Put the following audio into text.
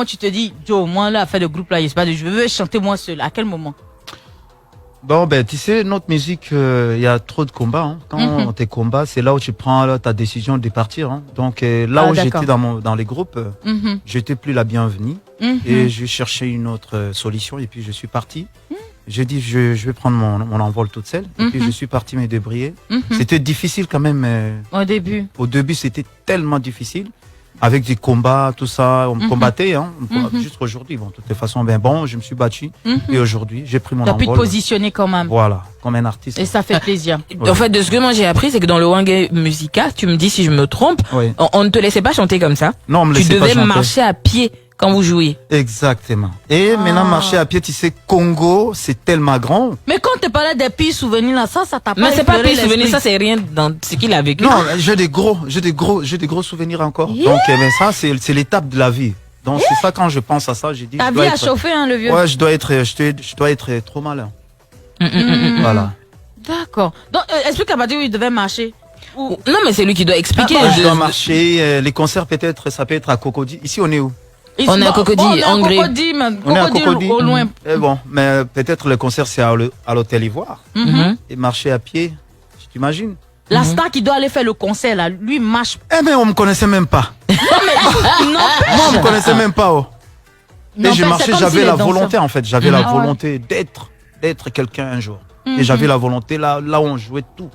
moment tu te dis, Joe, moi là, à faire le groupe là, je veux chanter moi seul? À quel moment? Bon, ben, tu sais, notre musique, il y a trop de combats. Hein. Quand t'es combat, c'est là où tu prends là, ta décision de partir. Hein. Donc, là où j'étais dans les groupes, j'étais plus la bienvenue. Et j'ai cherché une autre solution et puis je suis parti. J'ai dit, je vais prendre mon envol toute seule. Et puis, je suis parti me débrouiller. C'était difficile quand même. Au début. Au début, c'était tellement difficile. Avec des combats, tout ça, on combattait, hein. Jusqu'aujourd'hui. Bon, de toute façon, ben bon, je me suis battu. Et aujourd'hui, j'ai pris mon envol. Tu as pu te positionner quand même. Voilà, comme un artiste. Et ça fait plaisir. Ouais. En fait, de ce que moi j'ai appris, c'est que dans le Wangé Musica, tu me dis si je me trompe, on ne te laissait pas chanter comme ça. Non, on me laissait pas chanter. Tu devais marcher à pied quand vous jouiez. Exactement. Et maintenant, marcher à pied, tu sais, Congo, c'est tellement grand. Mais quand tu parlais des pires souvenirs là, ça t'a pas. Mais c'est pas pire souvenirs, ça c'est rien dans ce qu'il a vécu. Non, j'ai des gros souvenirs encore. Donc, mais ça, c'est l'étape de la vie. Donc, c'est ça, quand je pense à ça, j'ai dit. Ta vie a chauffé, hein, le vieux. Ouais, je dois être trop malin. Voilà. D'accord. Donc, explique à Badi où il devait marcher. Non, mais c'est lui qui doit expliquer. Je dois marcher. Les concerts, peut-être, ça peut être à Cocody. Ici, on est où? On est à Cocody, en Gré. On est à Cocody. Au loin. Et bon, mais peut-être le concert, c'est à l'hôtel Ivoire. Et marcher à pied, tu t'imagines? La star qui doit aller faire le concert, là, lui marche. Eh mais on me connaissait même pas. Moi, on me connaissait même pas. Oh. Et je marchais, j'avais la volonté, en fait. J'avais la volonté d'être quelqu'un un jour. Et j'avais la volonté là où on jouait tout.